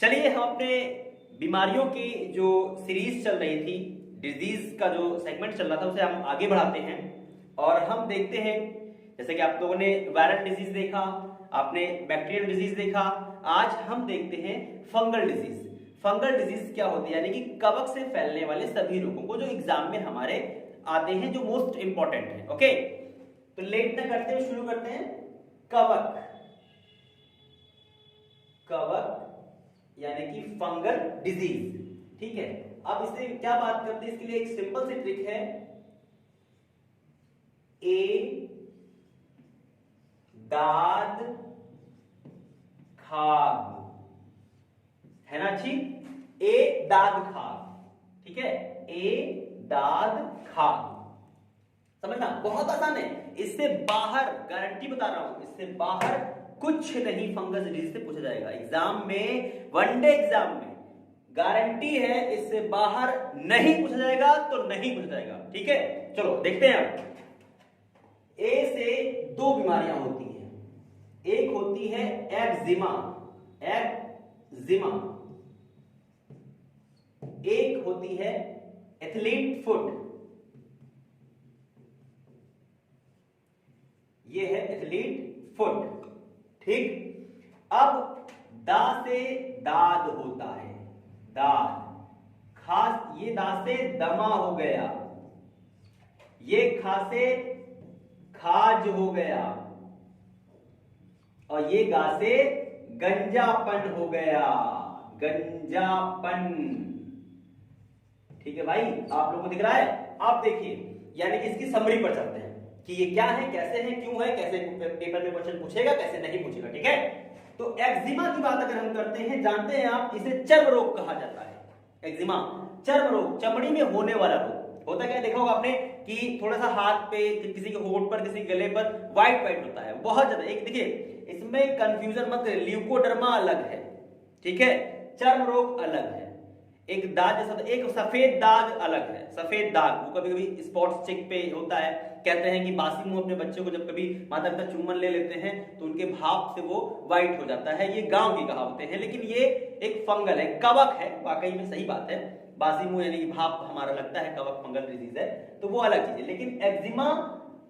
चलिए हम अपने बीमारियों की जो सीरीज चल रही थी, डिजीज का जो सेगमेंट चल रहा था उसे हम आगे बढ़ाते हैं और हम देखते हैं जैसे कि आप लोगों ने वायरल डिजीज देखा, आपने बैक्टीरियल डिजीज देखा। आज हम देखते हैं फंगल डिजीज। फंगल डिजीज क्या होती है, यानी कि कवक से फैलने वाले सभी रोगों को जो एग्जाम में हमारे आते हैं, जो मोस्ट इंपॉर्टेंट है। ओके, तो लेट ना करते हुए शुरू करते हैं। कवक, कवक यानी कि फंगल डिजीज। ठीक है, अब इससे क्या बात करते हैं, इसके लिए एक सिंपल सी ट्रिक है। ए दाद खाग है ना, अच्छी। ए दाद खाग, ठीक है, ए दाद खाग, समझना बहुत आसान है। इससे बाहर गारंटी बता रहा हूं, इससे बाहर कुछ नहीं फंगस डिजीज से पूछा जाएगा एग्जाम में, वनडे एग्जाम में गारंटी है। इससे बाहर नहीं पूछा जाएगा तो नहीं पूछा जाएगा। ठीक है, चलो देखते हैं। अब ए से दो बीमारियां होती हैं। एक होती है एक्जिमा, एक्जिमा। एक होती है एथलीट फुट, ये है एथलीट फुट। ठीक, अब दा से दाद होता है, दाद। खास ये दा से दमा हो गया, ये खा से खाज हो गया, और ये गा से गंजापन हो गया, गंजापन। ठीक है भाई, आप लोगों को दिख रहा है? आप देखिए, यानी कि इसकी समरी पर चलते हैं कि ये क्या है, कैसे है, क्यों है, कैसे पेपर में क्वेश्चन पूछेगा, कैसे नहीं पूछेगा। ठीक है, तो एक्जिमा की बात अगर हम करते हैं, जानते हैं आप, इसे चर्म रोग कहा जाता है। एक्जिमा चर्म रोग, चमड़ी में होने वाला रोग होता है। क्या देखा होगा आपने कि थोड़ा सा हाथ पे, किसी के होंठ पर, किसी गले पर व्हाइट व्हाइट होता है, बहुत ज्यादा। एक देखिए, इसमें कंफ्यूजन मत करिए, ल्यूकोडर्मा अलग है, ठीक है, चर्म रोग अलग है। एक दाग जैसा, एक सफेद दाग अलग है। सफेद दाग वो कभी कभी स्पॉट्स चेक पे होता है। कहते हैं कि बासी मुंह अपने बच्चे को जब कभी माता पिता चुम्बन ले लेते हैं तो उनके भाप से वो व्हाइट हो जाता है। ये गांव की कहावतें हैं, लेकिन ये एक फंगल है, कवक है, वाकई में सही बात है। बासी मुंह यानी कि भाप हमारा लगता है, कवक फंगल डिजीज है, तो वो अलग चीज है। लेकिन एक्जिमा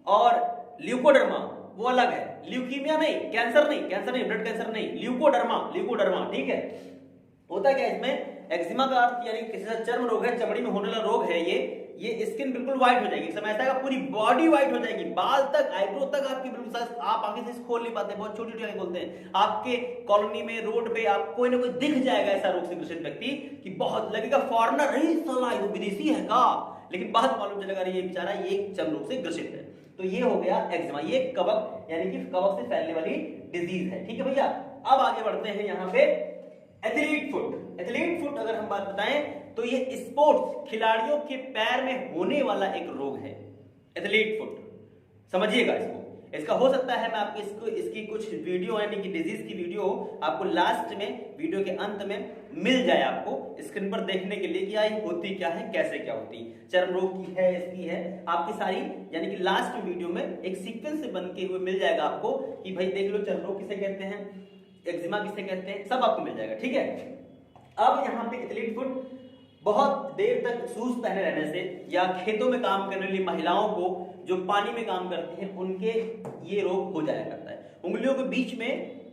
और ल्यूकोडर्मा वो अलग है। ल्यूकीमिया नहीं, कैंसर नहीं, कैंसर नहीं, ब्लड कैंसर नहीं, ल्यूकोडर्मा, ल्यूकोडर्मा। ठीक है, होता क्या है इसमें, एक्जिमा का अर्थ यानी किसी का चर्म रोग है, चमड़ी में होने वाला रोग है। ये स्किन बिल्कुल व्हाइट हो जाएगी, समय ऐसा पूरी बॉडी व्हाइट हो जाएगी, बाल तक, आईब्रो तक आपकी बिल्कुल, आप आगे से खोल नहीं पाते, बहुत छोटी छोटी बोलते हैं। आपके कॉलोनी में, रोड पे आप कोई ना कोई दिख जाएगा ऐसा रोग से ग्रसित व्यक्ति कि बहुत लगेगा फॉरेनर है, साला ये विदेशी है का, लेकिन बाद मालूम चलेगा ये बेचारा ये चर्म रोग से ग्रसित है। तो ये हो गया एक्जिमा, ये कवक यानी कि कवक से फैलने वाली डिजीज है। ठीक है भैया, अब आगे बढ़ते हैं यहाँ पे एथलीट फुट। एथलीट फुट अगर हम बात बताएं तो ये स्पोर्ट्स खिलाड़ियों के पैर में होने वाला एक रोग है, एथलीट फुट। समझिएगा इसको, इसका हो सकता है मैं आपको इसकी कुछ वीडियो यानी कि डिजीज की वीडियो आपको लास्ट में, वीडियो के अंत में मिल जाए, आपको स्क्रीन पर देखने के लिए कि ये होती क्या है, कैसे क्या होती, चर्म रोग की है, इसकी है, आपकी सारी यानी कि लास्ट वीडियो में एक सीक्वेंस से बन के हुए मिल जाएगा आपको कि भाई देख लो चर्म रोग किसे कहते हैं, एक्जिमा किसे कहते हैं, सब आपको मिल जाएगा। ठीक है, अब यहाँ पे एथलीट फुट, बहुत देर तक शूज पहने रहने से या खेतों में काम करने वाली महिलाओं को जो पानी में काम करती हैं उनके ये रोग हो जाया करता है। उंगलियों के बीच में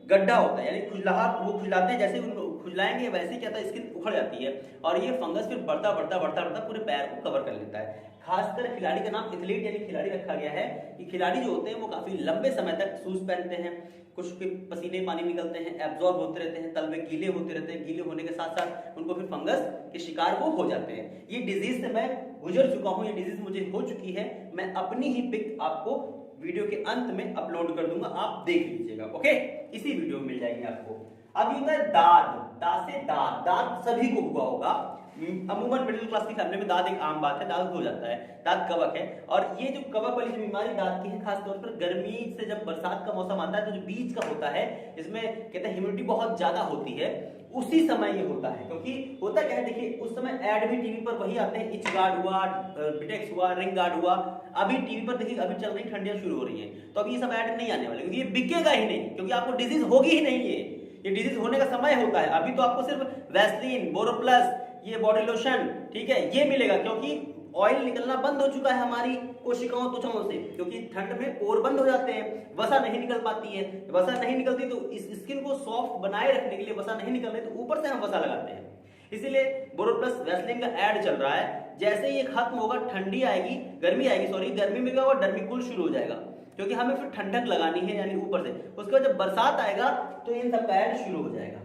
गड्ढा होता है, यानी खुजलाहट, वो खुजलाते हैं, जैसे खुजलाएंगे वैसे ही क्या होता है, स्किन उखड़ जाती है और ये फंगस फिर बढ़ता बढ़ता बढ़ता बढ़ता पूरे पैर को कवर कर लेता है। खासकर खिलाड़ी का नाम एथलीट यानी खिलाड़ी रखा गया है कि खिलाड़ी जो होते हैं वो काफी लंबे समय तक शूज पहनते हैं, कुछ के पसीने पानी निकलते हैं, एब्जॉर्ब होते रहते हैं, तलवे गीले होते रहते हैं, गीले होने के साथ साथ उनको फिर फंगस के शिकार वो हो जाते हैं। ये डिजीज से मैं गुजर चुका हूं, ये डिजीज मुझे हो चुकी है, मैं अपनी ही पिक आपको वीडियो के अंत में अपलोड कर दूंगा, आप देख लीजिएगा। ओके, इसी वीडियो में मिल जाएगी आपको। अब ये होता है दाद, दा से दाद, दाद सभी को हुआ होगा, अमूमन मिडिल क्लास की फैमिली में दाद एक आम बात है, दाद हो जाता है, दाद कवक है। और ये जो कवक वाली जो बीमारी दाद की है, खासतौर पर गर्मी से जब बरसात का मौसम आता है तो जो बीच का होता है, इसमें कहते हैं ह्यूमिडिटी बहुत ज्यादा होती है, उसी समय ये होता है। क्योंकि होता क्या है, देखिए उस समय ऐड भी टीवी पर वही आते हैं, इच गार्ड हुआ, बिटेक्स हुआ, रिंग गार्ड हुआ। अभी टीवी पर देखिए अभी चल रही ठंडियां शुरू हो रही हैं, तो अभी ये सब ऐड नहीं आने वाले, क्योंकि ये बिकेगा ही नहीं, क्योंकि आपको डिजीज होगी ही नहीं। ये डिजीज होने का समय होता है। अभी तो आपको सिर्फ वैसलीन, बोरोप्लस, ये बॉडी लोशन, ठीक है, ये मिलेगा, क्योंकि ऑयल निकलना बंद हो चुका है हमारी कोशिकाओं त्वचाओं से, क्योंकि ठंड में पोर बंद हो जाते हैं, वसा नहीं निकल पाती है। वसा नहीं निकलती तो इस स्किन को सॉफ्ट बनाए रखने के लिए, वसा नहीं निकल रही तो ऊपर से हम वसा लगाते हैं। इसीलिए बोरोप्लस वैसलीन का ऐड चल रहा है। जैसे ये खत्म होगा, ठंडी आएगी, गर्मी आएगी, सॉरी गर्मी में क्या होगा, डर्मिकुल शुरू हो जाएगा, क्योंकि हमें फिर ठंडक लगानी है यानी ऊपर से। उसके बाद जब बरसात आएगा तो इन सब का ऐड शुरू हो जाएगा,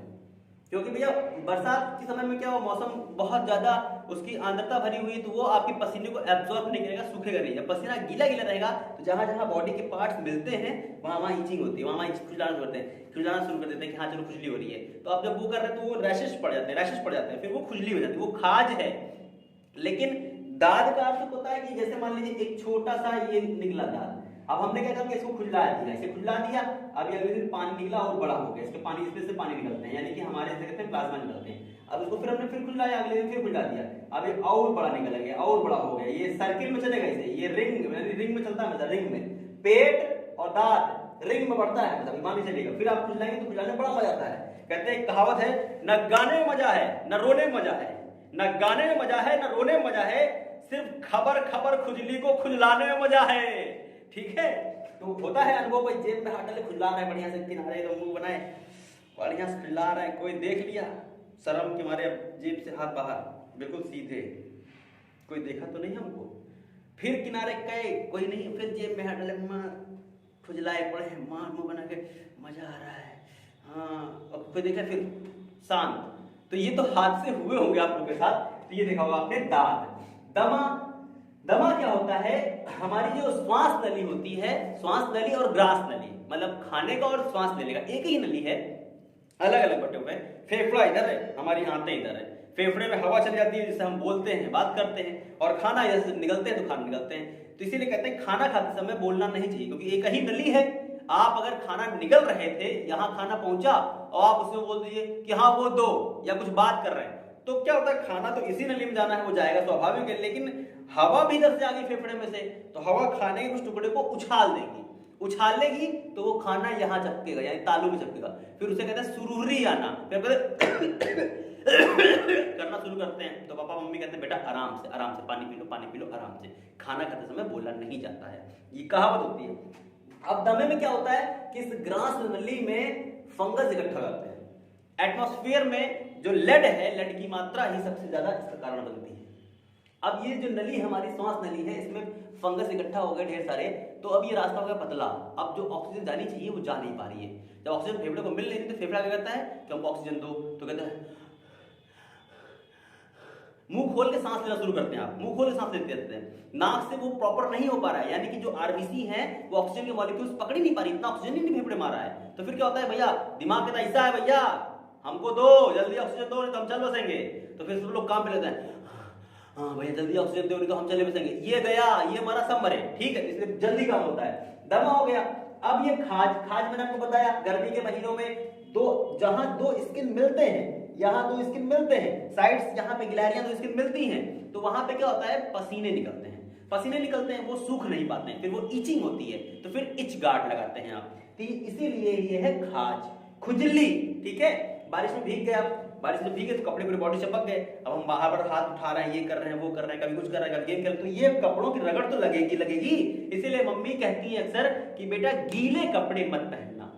क्योंकि भैया बरसात के समय में क्या हो, मौसम बहुत ज्यादा उसकी आर्द्रता भरी हुई, तो वो आपके पसीने को एब्जॉर्ब नहीं करेगा, सूखेगा नहीं। जब पसीना गीला गीला रहेगा तो जहां जहां बॉडी के पार्ट्स मिलते हैं वहां वहां इचिंग होती है, वहां वहां खुजलाना शुरू करते हैं, खुजलाना शुरू कर देते हैं कि हाँ चलो खुजली हो रही है। तो अब जब वो कर रहे हैं तो वो रैशेस पड़ जाते हैं, फिर वो खुजली हो जाती है, वो खाज है। लेकिन दाद का अर्थ होता है कि जैसे मान लीजिए एक छोटा सा ये निकला दाद, अब हमने क्या किया, इसको खुजला दिया, इसे खुजला दिया, अब ये अगले दिन पानी निकला और बड़ा हो गया, इसके पानी, इसमें से पानी निकलते हैं, यानी कि हमारे इसे कहते हैं प्लाज्मा निकलते हैं। अब इसको फिर हमने फिर खुजलाया, अगले दिन फिर खुजला दिया, अब ये और बड़ा निकल गया, और बड़ा हो गया, ये सर्किल में चलेगा, इसे ये रिंग में चलता है, मतलब रिंग में पेट और दांत रिंग में बढ़ता है, मतलब मान लीजिए चलेगा। फिर आप खुजलाएंगे तो खुजलाने बड़ा मजा आता है। कहते हैं, कहावत है, न गाने में मजा है न रोने में मजा है, न गाने में मजा है न रोने में मजा है, सिर्फ खबर खबर खुजली को खुजलाने में मजा है। ठीक है, तो होता है अनुभव, भाई जेब में हाथ डाले खुजला रहा है बढ़िया से, किनारे तो मुंह बनाए बढ़िया से खुजला रहा है, कोई देख लिया शर्म के मारे जेब से हाथ बाहर बिल्कुल सीधे, कोई देखा तो नहीं हमको, फिर किनारे गए कोई नहीं, फिर जेब में हाथ डाले मार खुजलाए पड़े हैं, मार मुंह बना के मजा आ रहा है, हाँ, और कोई देखा फिर शांत। तो ये तो हाथ से हुए होंगे आप लोगों के साथ। तो ये देखा होगा आपने दाद। दमा क्या होता है, हमारी जो श्वास नली होती है, श्वास नली और ग्रास नली, मतलब खाने का और श्वास लेने का एक ही नली है, अलग अलग बटे हुए। फेफड़ा इधर है, हमारी आंतें इधर है, फेफड़े में हवा चली जाती है जिससे हम बोलते हैं, बात करते हैं, और खाना जैसे निकलते हैं तो खाना निकलते हैं। तो इसीलिए कहते हैं खाना खाते समय बोलना नहीं चाहिए, क्योंकि एक ही नली है। आप अगर खाना निकल रहे थे, यहाँ खाना पहुंचा और आप उसमें बोल दीजिए कि हाँ वो दो, या कुछ बात कर रहे हैं, तो क्या होता है, खाना तो इसी नली में जाना है, वो जाएगा स्वाभाविक है, लेकिन हवा भी इधर से आ गई फेफड़े में से, तो हवा खाने के कुछ टुकड़े को उछाल देगी, उछालेगी तो वो खाना यहाँ चपकेगा, यानी तालू में चपकेगा। फिर उसे कहते हैं सुरूरी आना, फिर करना शुरू करते हैं। तो पापा मम्मी कहते हैं बेटा आराम से पानी पी लो आराम से, खाना खाते समय बोलना नहीं जाता है, ये कहावत होती है। अब दमे में क्या होता है कि इस ग्रास नली में फंगस इकट्ठा करते हैं। एटमॉस्फेयर में जो लेड है, लेड की मात्रा ही सबसे ज्यादा इसका कारण बनती है। अब ये जो नली हमारी श्वास नली है, इसमें फंगस इकट्ठा हो गए ढेर सारे, तो अब ये रास्ता हो गया पतला। अब जो ऑक्सीजन जानी चाहिए वो जा नहीं पा रही है। जब ऑक्सीजन फेफड़े को मिल नहीं रही तो फेफड़ा क्या करता है कि हमको ऑक्सीजन दो, तो कहता है मुंह खोल के सांस लेना शुरू करते हैं। आप मुंह खोल के सांस लेते रहते हैं, नाक से वो प्रॉपर नहीं हो पा रहा है, यानी कि जो आरबीसी है वो ऑक्सीजन के मॉलिक्यूल्स पकड़ ही नहीं पा रही, इतना ऑक्सीजन ही नहीं फेफड़े मारा है। तो फिर क्या होता है भैया, दिमाग कहता है ऐसा है भैया हमको दो, जल्दी ऑक्सीजन दो नहीं तो हम चल बसेंगे। तो फिर सब लोग काम पे लेते हैं, हाँ भैया जल्दी ऑक्सीजन दो नहीं तो हम चले बसेंगे, ये गया ये हमारा सब मरे, ठीक है, इसलिए जल्दी काम होता है। दमा हो गया। अब ये खाज मैंने आपको बताया, गर्मी के महीनों में जहां दो स्किन मिलते हैं, यहाँ दो स्किन मिलते हैं, साइड्स यहाँ पे गिलहरियां दो स्किन मिलती हैं, तो वहां पे क्या होता है, पसीने निकलते हैं, वो सूख नहीं पाते हैं, फिर वो इचिंग होती है, तो फिर इच गार्ड लगाते हैं आप। तो इसीलिए ये है खाज, खुजली, ठीक है। बारिश में भीग गए आप, बारिश में भीगे तो कपड़े पूरे बॉडी चपक गए, अब हम बाहर पर हाथ उठा रहे हैं, ये कर रहे हैं वो कर रहे हैं, कभी कुछ कर रहे हैं कभी गेम खेल, तो ये कपड़ों की रगड़ तो लगेगी। इसीलिए मम्मी कहती है अक्सर कि बेटा गीले कपड़े मत पहनना।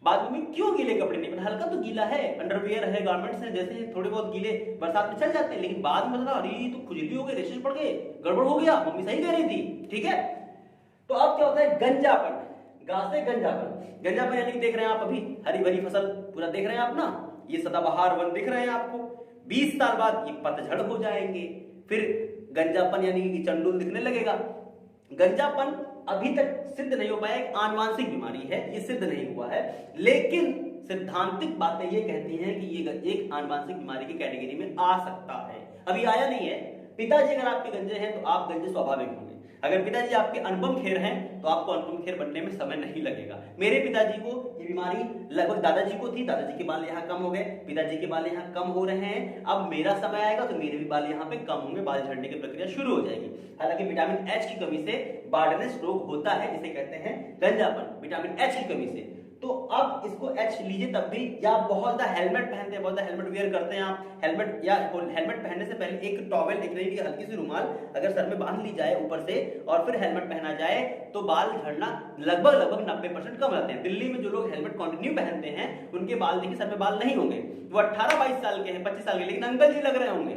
बाद में क्यों गीले कपड़े नहीं पहनना, हल्का तो गीला है, अंडरवियर है, गारमेंट्स है, जैसे थोड़े बहुत गीले बरसात में चल जाते हैं, लेकिन बाद में अरे तो खुजली हो गई, रेशेस पड़ गए, गड़बड़ हो गया, मम्मी सही कह रही थी, ठीक है। तो अब क्या होता है, गंजापन, गासे गंजापन यानी कि देख रहे हैं आप अभी हरी भरी फसल पूरा देख रहे हैं आप ना, ये सदाबहार वन दिख रहे हैं आपको, 20 साल बाद ये पतझड़ हो जाएंगे, फिर गंजापन यानी कि चंडुल दिखने लगेगा। गंजापन अभी तक सिद्ध नहीं हो पाया, एक आनुवांशिक बीमारी है, ये सिद्ध नहीं हुआ है, लेकिन सैद्धांतिक बातें ये कहती हैं कि ये एक आनुवांशिक बीमारी की कैटेगरी में आ सकता है, अभी आया नहीं है। पिताजी अगर आपके गंजे हैं तो आप गंजे स्वाभाविक होंगे, अगर पिताजी आपके अनुपम खेर हैं तो आपको अनुपम खेर बनने में समय नहीं लगेगा। मेरे पिताजी को ये बीमारी लगभग दादाजी को थी, दादाजी के बाल यहाँ कम हो गए, पिताजी के बाल यहाँ कम हो रहे हैं, अब मेरा समय आएगा तो मेरे भी बाल यहाँ पे कम होंगे, बाल झड़ने की प्रक्रिया शुरू हो जाएगी। हालांकि विटामिन एच की कमी से बार्डनेस रोग होता है, जिसे कहते हैं गंजापन, विटामिन एच की कमी से। तो अब इसको एच लीजिए तब भी, या बहुत ज्यादा हेलमेट पहनते हैं, बहुत ज्यादा हेलमेट वेयर करते हैं आप, हेलमेट या हेलमेट पहनने से पहले एक टॉवेल, एक नहीं की हल्की सी रुमाल अगर सर में बांध ली जाए ऊपर से और फिर हेलमेट पहना जाए तो बाल झड़ना लगभग 90% कम रहते हैं। दिल्ली में जो लोग हेलमेट कंटिन्यू पहनते हैं उनके बाल देखिए, सर में बाल नहीं होंगे, वो 18-22 साल के हैं, 25 साल के, लेकिन अंकल जी लग रहे होंगे,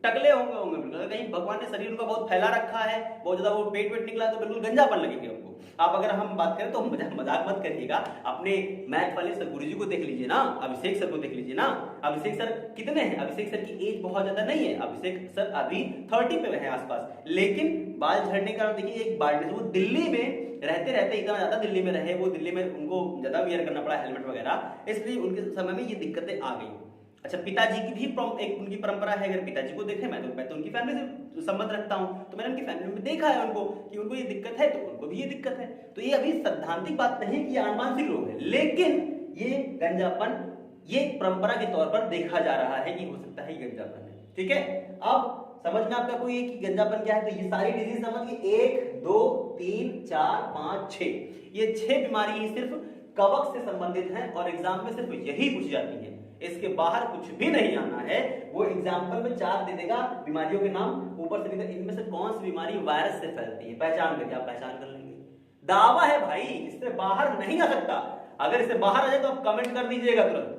टकले होंगे बिल्कुल, कहीं भगवान ने शरीर उनका बहुत फैला रखा है, बहुत ज्यादा वो पेट वेट निकला तो बिल्कुल गंजापन लगेंगे उनको। आप अगर हम बात करें तो मजाक मत करिएगा, अपने मैथ वाले सर गुरुजी को देख लीजिए ना, अभिषेक सर को देख लीजिए ना। अभिषेक सर कितने हैं? अभिषेक सर की एज बहुत ज्यादा नहीं है, अभिषेक सर अभी 30 पे है आसपास, लेकिन बाल झड़ने का देखिए एक बार वो दिल्ली में रहते रहते इतना ज्यादा दिल्ली में रहे, वो दिल्ली में उनको ज्यादा वियर करना पड़ा हेलमेट वगैरह, इसलिए उनके समय में ये दिक्कतें आ गई। अच्छा, पिताजी की भी एक उनकी परंपरा है, अगर पिताजी को देखें, मैं तो उनकी फैमिली से संबंध रखता हूं, तो मैंने उनकी फैमिली में देखा है उनको कि उनको ये दिक्कत है तो उनको भी ये दिक्कत है। तो ये अभी सैद्धांतिक बात नहीं है कि ये आनुवंशिक रोग है, लेकिन ये गंजापन ये परंपरा के तौर पर देखा जा रहा है कि हो सकता है ये गंजापन है। ठीक है, अब समझ में आपका कोई है कि गंजापन क्या है? तो ये सारी डिजीज समझिए, 1 2 3 4 5 6, ये 6 बीमारी ही सिर्फ कवक से संबंधित हैं और एग्जाम में सिर्फ यही पूछी जाती है, इसके बाहर कुछ भी नहीं आना है। वो एग्जाम्पल में 4 दे देगा बीमारियों के नाम, ऊपर से लिखा इनमें से कौन सी बीमारी वायरस से फैलती है, पहचान करके आप पहचान कर लेंगे। दावा है भाई, इससे बाहर नहीं आ सकता। अगर इससे बाहर आ जाए तो आप कमेंट कर दीजिएगा तुरंत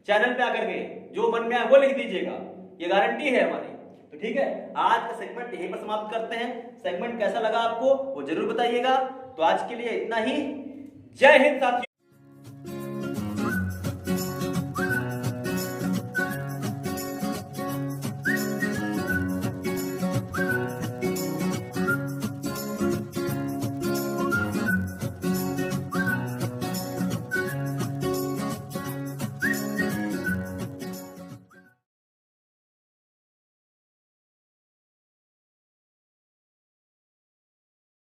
चैनल पे आकर के, जो मन में आए वो लिख दीजिएगा, ये गारंटी है हमारी। तो ठीक है, आज का सेगमेंट यहीं पर समाप्त करते हैं। सेगमेंट कैसा लगा आपको वो जरूर बताइएगा। तो आज के लिए इतना ही, जय हिंद साथियों।